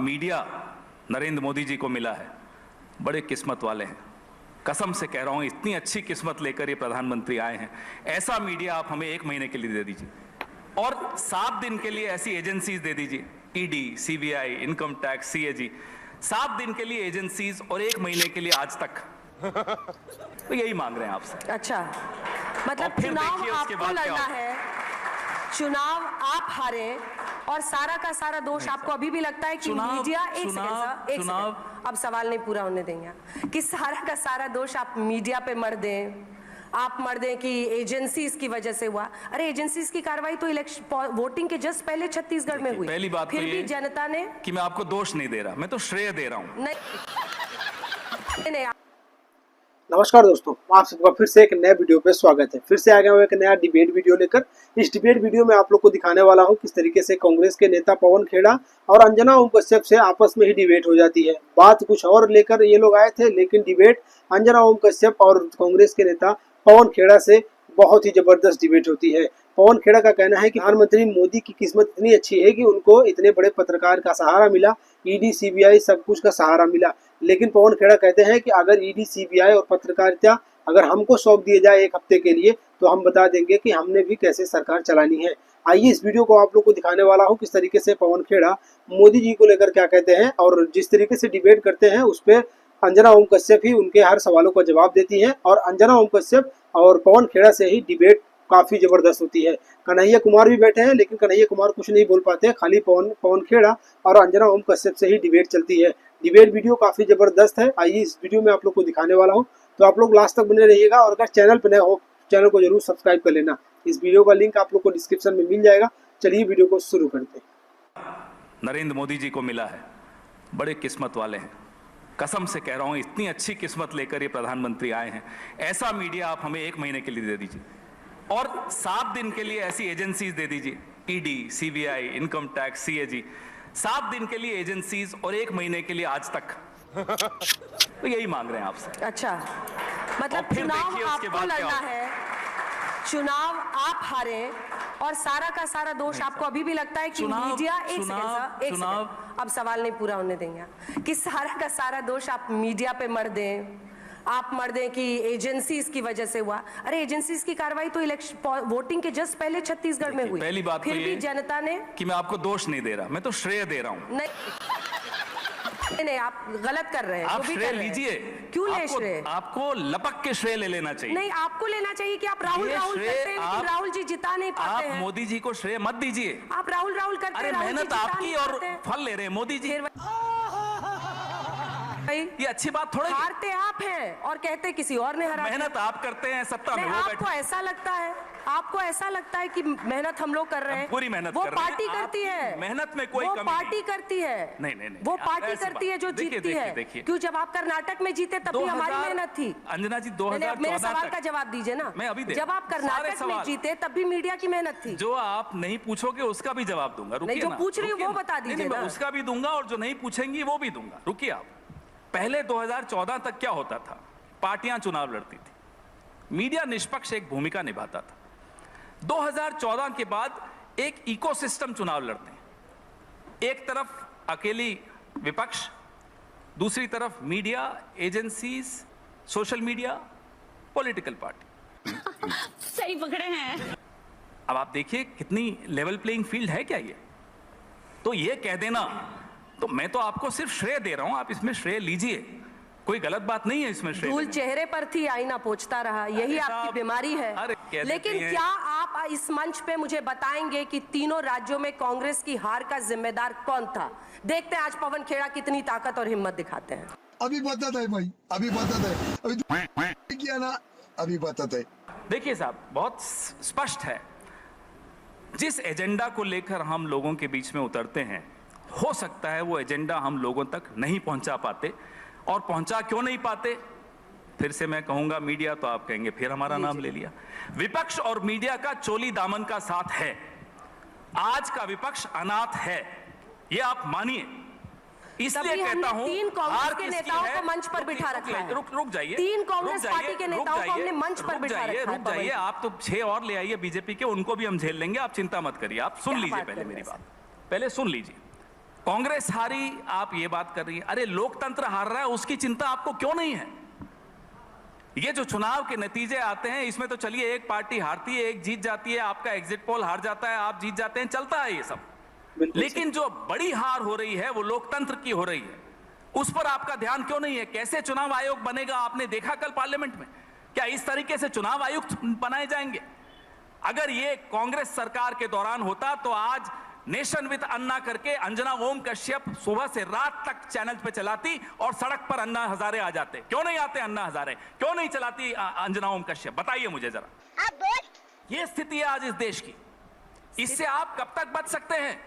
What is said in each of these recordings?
Media Narendra Modi ji को मिला है, बड़े किस्मत वाले हैं। कसम से कह रहा हूं, इतनी अच्छी किस्मत लेकर ये प्रधानमंत्री आए हैं। ऐसा मीडिया आप हमें 1 महीने के लिए दे दीजिए और 7 दिन के लिए ऐसी एजेंसीज दे दीजिए, ED, CBI, income tax, CAG, 7 दिन के लिए एजेंसीज और 1 महीने के लिए आज तक। तो यही मांग रहे हैं आपसे। अच्छा, मतलब चुनाव आपको लड़ना है, चुनाव आप हारे और सारा का सारा दोष आपको अभी भी लगता है कि मीडिया एक सेकंड, अब सवाल नहीं पूरा होने देंगे कि सारा का सारा दोष आप मीडिया पे मर दें, आप मर दें कि एजेंसीज की वजह से हुआ। अरे एजेंसीज की कार्रवाई तो इलेक्शन वोटिंग के जस्ट पहले छत्तीसगढ़ में हुई। पहली बात फिर भी जनता ने कि मैं आपको दोष नहीं दे रहा, मैं तो श्रेय दे रहा हूं। नहीं। नमस्कार दोस्तों, आप सबका फिर से एक नए वीडियो पे स्वागत है। फिर से आ गया हूँ एक नया डिबेट वीडियो लेकर। इस डिबेट वीडियो में आप लोग को दिखाने वाला हूँ किस तरीके से कांग्रेस के नेता पवन खेड़ा और अंजना ओम कश्यप से आपस में ही डिबेट हो जाती है। बात कुछ और लेकर ये लोग आए थे, लेकिन डिबेट अंजना ओम कश्यप और कांग्रेस के नेता पवन खेड़ा से बहुत ही जबरदस्त डिबेट होती है। पवन खेड़ा का कहना है कि प्रधानमंत्री मोदी की किस्मत इतनी अच्छी है कि उनको इतने बड़े पत्रकार का सहारा मिला, ईडी, सीबीआई सब कुछ का सहारा मिला। लेकिन पवन खेड़ा कहते हैं कि अगर ईडी, सीबीआई और पत्रकारिता अगर हमको सौंप दिए जाए 1 हफ्ते के लिए तो हम बता देंगे कि हमने भी कैसे सरकार चलानी है। आइए इस वीडियो को आप लोग को दिखाने वाला हूँ किस तरीके से पवन खेड़ा मोदी जी को लेकर क्या कहते हैं और जिस तरीके से डिबेट करते हैं उस पर अंजना ओम कश्यप ही उनके हर सवालों का जवाब देती है और अंजना ओम कश्यप और पवन खेड़ा से ही डिबेट काफी जबरदस्त होती है। कन्हैया कुमार भी बैठे हैं, लेकिन कन्हैया कुमार कुछ नहीं बोल पाते, खाली पवन खेड़ा और अंजना ओम कश्यप से ही डिबेट चलती है। डिबेट वीडियो काफी जबरदस्त है। आइए इस वीडियो में आप लोग को दिखाने वाला हूं, तो आप लोग लास्ट तक बने रहिएगा और अगर चैनल पर नए हो चैनल को जरूर सब्सक्राइब कर लेना। इस वीडियो का लिंक आप लोग को डिस्क्रिप्शन में मिल जाएगा। चलिए वीडियो को शुरू करते हैं। नरेंद्र मोदी जी को मिला है, बड़े किस्मत वाले हैं। कसम से कह रहा हूं, इतनी अच्छी किस्मत लेकर ये प्रधानमंत्री आए हैं। ऐसा मीडिया आप हमें 1 महीने के लिए दे दीजिए और 7 दिन के लिए ऐसी एजेंसीज दे दीजिए, ED, CBI, income tax, CAG, 7 दिन के लिए एजेंसीज और 1 महीने के लिए आज तक। तो यही मांग रहे हैं आपसे। अच्छा, मतलब चुनाव आपको लड़ना है, चुनाव आप हारे और सारा का सारा दोष आपको अभी भी लगता है कि मीडिया एक सेकंड, अब सवाल नहीं पूरा होने देंगे कि सारा का सारा दोष आप मीडिया पे मर दें, आप मर दें कि एजेंसीज की वजह से हुआ। अरे एजेंसीज की कार्रवाई तो इलेक्शन वोटिंग के जस्ट पहले छत्तीसगढ़ में हुई। पहली बात फिर भी जनता ने कि मैं आपको दोष नहीं दे रहा, मैं तो श्रेय दे रहा हूं। नहीं, आप गलत कर रहे हैं। आप श्रेय लीजिए। क्यों ले श्रेय? आपको लपक के श्रेय ले लेना चाहिए। नहीं, आपको लेना चाहिए कि आप राहुल करते हैं, लेकिन राहुल जी जिता नहीं पाते हैं। आप मोदी जी को श्रेय मत दीजिए। आप राहुल करते हैं, मेहनत आपकी और फल ले रहे हैं मोदी जी। ये अच्छी बात थोड़ी। हारते आप हैं और कहते किसी और ने हरा। मेहनत आप करते हैं, सत्ता में वो बैठे। आपको ऐसा लगता है, आपको ऐसा लगता है कि मेहनत हम लोग कर रहे हैं। पूरी मेहनत वो कर रहे हैं। पार्टी करती है, मेहनत में कोई कमी नहीं। पार्टी करती है। नहीं, वो पार्टी करती है जो जीतती है। क्यों? जब आप कर्नाटक में जीते तब भी हमारी मेहनत थी। अंजना जी 2014 मेरे सवाल का जवाब दीजिए ना। मैं अभी जब आप कर्नाटक में जीते तब भी मीडिया की मेहनत थी। जो आप नहीं पूछोगे उसका भी जवाब दूंगा। रुकिए ना, जो पूछ रही हूँ वो बता दीजिए ना। उसका भी दूंगा और जो नहीं पूछेंगी वो भी दूंगा। रुकिए आप। पहले 2014 तक क्या होता था? पार्टियां चुनाव लड़ती थी, मीडिया निष्पक्ष एक भूमिका निभाता था। 2014 के बाद एक इकोसिस्टम चुनाव लड़ते हैं। एक तरफ अकेली विपक्ष, दूसरी तरफ media, agencies, social media, political party. सही पकड़े हैं। अब आप देखिए कितनी लेवल प्लेइंग फील्ड है क्या ये? तो ये कह देना, तो मैं तो आपको सिर्फ श्रेय दे रहा हूं, आप इसमें श्रेय लीजिए, कोई गलत बात नहीं है इसमें श्रेय। धूल चेहरे पर थी, आईना पोंछता रहा, यही आपकी बीमारी है। लेकिन क्या आप इस मंच पे मुझे बताएंगे कि तीनों राज्यों में कांग्रेस की हार का जिम्मेदार कौन था? देखते हैं आज पवन खेड़ा कितनी ताकत और हिम्मत दिखाते हैं। अभी बताता है भाई, अभी बताता है, अभी किया ना, अभी बताता है। देखिए साहब, बहुत स्पष्ट है, जिस एजेंडा को लेकर हम लोगों के बीच में उतरते हैं, हो सकता है वो एजेंडा हम लोगों तक नहीं पहुंचा पाते। और पहुंचा क्यों नहीं पाते? फिर से मैं कहूंगा मीडिया, तो आप कहेंगे फिर हमारा नाम ले लिया। विपक्ष और मीडिया का चोली दामन का साथ है। आज का विपक्ष अनाथ है, ये आप मानिए। इसलिए कहता हूं, 3 कांग्रेस के नेताओं को मंच पर बिठा रखा है। रुक जाइए। 3 कांग्रेस पार्टी के नेताओं को हमने मंच पर बिठा रखा है। रुक जाइए, आप तो 6 और ले आइए बीजेपी के, उनको भी हम झेल लेंगे, आप चिंता मत करिए। आप सुन लीजिए पहले मेरी बात, पहले सुन लीजिए। कांग्रेस हारी, आप ये बात कर रही है। अरे लोकतंत्र हार रहा है, उसकी चिंता आपको क्यों नहीं है? ये जो चुनाव के नतीजे आते हैं, इसमें तो चलिए एक पार्टी हारती है, एक जीत जाती है, आपका एग्जिट पोल हार जाता है, आप जीत जाते हैं, चलता है ये सब। लेकिन जो बड़ी हार हो रही है वो लोकतंत्र की हो रही है, उस पर आपका ध्यान क्यों नहीं है? कैसे चुनाव आयोग बनेगा आपने देखा कल पार्लियामेंट में? क्या इस तरीके से चुनाव आयुक्त बनाए जाएंगे? अगर ये कांग्रेस सरकार के दौरान होता तो आज नेशन विद अन्ना करके अंजना ओम कश्यप सुबह से रात तक चैनल पे चलाती और सड़क पर अन्ना हजारे आ जाते। क्यों नहीं आते अन्ना हजारे? क्यों नहीं चलाती अंजना ओम कश्यप? बताइए मुझे जरा। ये स्थिति है आज इस देश की। इससे आप कब तक बच सकते हैं?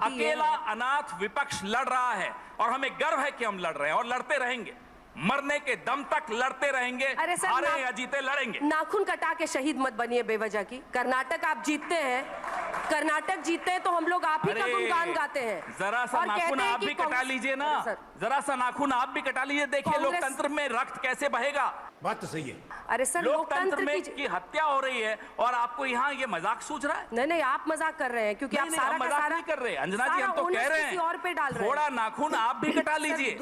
अकेला अनाथ विपक्ष लड़ रहा है और हमें गर्व है कि हम लड़ रहे हैं और लड़ते रहेंगे, मरने के दम तक लड़ते रहेंगे। अरे सर, हारे या जीते लड़ेंगे। नाखून कटा के शहीद मत बनिए बेवजह की। कर्नाटक आप जीतते हैं, कर्नाटक जीतते हैं तो हम लोग आप ही का गुणगान गाते हैं। जरा सा नाखून आप भी कटा लीजिए ना, जरा सा नाखून आप भी कटा लीजिए, देखिए लोकतंत्र में रक्त कैसे बहेगा। बात तो सही है। अरे सर, लोकतंत्र में की हत्या हो रही है और आपको यहाँ ये मजाक सूझ रहा है? नहीं नहीं, आप मजाक कर रहे हैं क्योंकि आप सारा का सारा नहीं कर रहे। अंजना जी, हम तो कह रहे हैं और पे डाल रहे हैं। थोड़ा नाखून आप भी कटा लीजिए।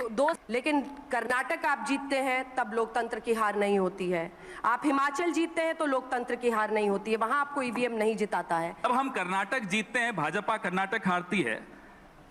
लेकिन कर्नाटक आप जीतते हैं तब लोकतंत्र की हार नहीं होती है। आप हिमाचल जीतते हैं तो लोकतंत्र की हार नहीं होती है, वहां आपको ईवीएम नहीं जिताता है। अब हम कर्नाटक जीतते हैं, भाजपा कर्नाटक हारती है,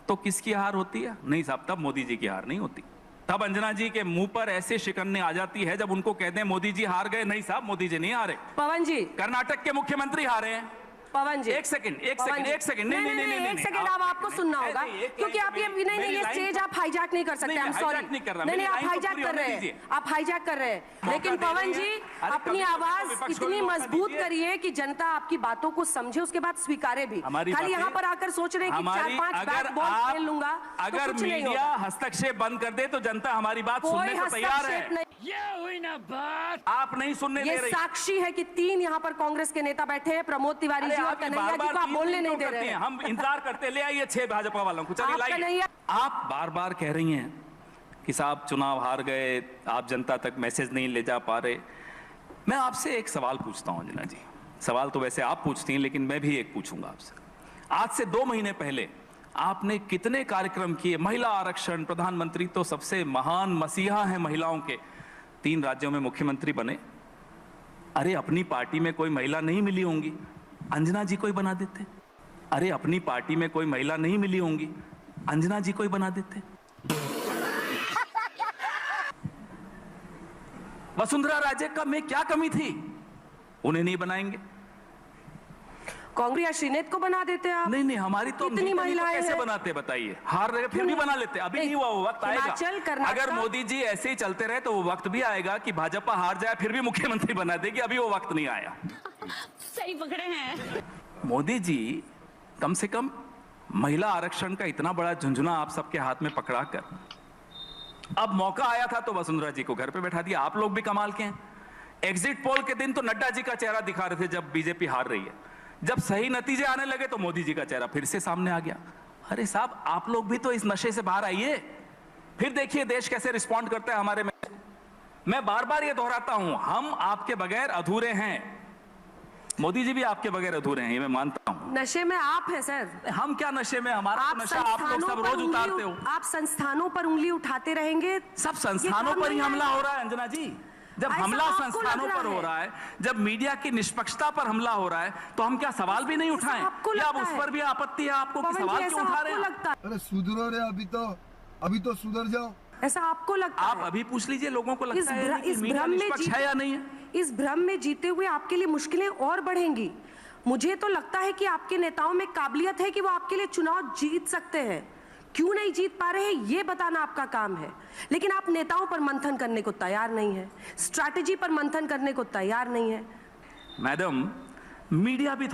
तो किसकी हार होती है? नहीं साहब, तब मोदी जी की हार नहीं होती। तब अंजना जी के मुंह पर ऐसे शिकन्ने आ जाती है जब उनको कहते हैं मोदी जी हार गए। नहीं साहब, मोदी जी नहीं हारे। पवन जी, कर्नाटक के मुख्यमंत्री हारे हैं। पवन जी, एक सेकंड नहीं, एक सेकंड आपको सुनना होगा क्योंकि आप ये नहीं, ये स्टेज आप हाईजैक नहीं कर सकते। सॉरी, नहीं, आप हाईजैक कर रहे हैं, आप हाईजैक कर रहे हैं। लेकिन पवन जी, अपनी आवाज इतनी मजबूत करिए कि जनता आपकी बातों को समझे, उसके बाद स्वीकारे भी। खाली यहाँ पर आकर सोच रहे हैं कि 4-5 बैट बॉल खेल लूंगा, अगर मीडिया हस्तक्षेप बंद कर दे तो जनता हमारी बात सुनने को तैयार है। ये हुई ना बात। आप नहीं सुनने दे रही। ये साक्षी है कि 3 यहाँ पर कांग्रेस के नेता बैठे हैं, प्रमोद तिवारी जी और कन्हैया जी को आप बोलने नहीं दे रहे हैं। हम इंतजार करते, ले आइए 6 भाजपा वालों को, चलिए लाइए। आप बार बार कह रही हैं कि साहब चुनाव हार गए, आप जनता तक मैसेज नहीं ले जा पा रहे। मैं आपसे एक सवाल पूछता हूं अंजना जी। सवाल तो वैसे आप पूछती हैं, लेकिन मैं भी एक पूछूंगा आपसे। आज से 2 महीने पहले आपने कितने कार्यक्रम किए? महिला आरक्षण, प्रधानमंत्री तो सबसे महान मसीहा हैं महिलाओं के, 3 राज्यों में मुख्यमंत्री बने। अरे अपनी पार्टी में कोई महिला नहीं मिली होंगी, अंजना जी को ही बना देते। अरे अपनी पार्टी में कोई महिला नहीं मिली होंगी, अंजना जी को ही बना देते। वसुंधरा राजे का में क्या कमी थी? उन्हें नहीं बनाएंगे। कांग्रेस श्रीनेत को बना देते आप। नहीं, हमारी तो कितनी महिलाएं कैसे हैं? बनाते बताइए? हार रहे फिर भी बना लेते। अभी नहीं हुआ, वो वक्त आएगा। अगर मोदी जी ऐसे ही चलते रहे तो वो वक्त भी आएगा कि भाजपा हार जाए फिर भी मुख्यमंत्री बना देगी। अभी वो वक्त नहीं आया। सही पकड़े हैं। मोदी जी कम से कम महिला आरक्षण का इतना बड़ा झुंझुना आप सबके हाथ में पकड़ाकर, अब मौका आया था तो वसुंधरा जी को घर पे बैठा दिया। आप लोग भी कमाल के हैं। एग्जिट पोल के दिन तो नड्डा जी का चेहरा दिखा रहे थे जब बीजेपी हार रही है, जब सही नतीजे आने लगे तो मोदी जी का चेहरा फिर से सामने आ गया। अरे साहब, आप लोग भी तो इस नशे से बाहर आइए, फिर देखिए देश कैसे रिस्पॉन्ड करता है हमारे में। मैं बार बार ये दोहराता हूं, हम आपके बगैर अधूरे हैं। मोदी जी भी आपके बगैर अधूरे हैं, ये मैं मानता हूं। नशे में आप हैं सर। हम क्या नशे में? हमारा तो नशा आप लोग सब रोज उतारते हो। आप संस्थानों पर उंगली उठाते रहेंगे। सब संस्थानों पर ही हमला हो रहा है अंजना जी। जब हमला संस्थानों पर हो रहा है, जब मीडिया की निष्पक्षता पर हमला हो रहा है, तो हम क्या सवाल भी नहीं उठाएं? या अब उस पर भी आपत्ति है आपको कि सवाल क्यों उठा रहे हैं? अरे सुधरो रे, अभी तो सुधर जाओ। ऐसा आपको लगता है? आप अभी पूछ लीजिए लोगों को लगता है कि मीडिया निष्पक्ष है या नहीं है? इस भ्रम में जीते हुए आपके लिए मुश्किलें और बढ़ेंगी। मुझे तो लगता है कि आपके नेताओं में काबिलियत है कि वो आपके लिए चुनाव जीत सकते हैं। क्यों नहीं जीत पा रहे हैं ये बताना आपका काम है, लेकिन आप नेताओं पर मंथन करने को तैयार नहीं है, स्ट्रैटेजी पर मंथन करने को तैयार नहीं है। मैडम, मीडिया भी थोड़ा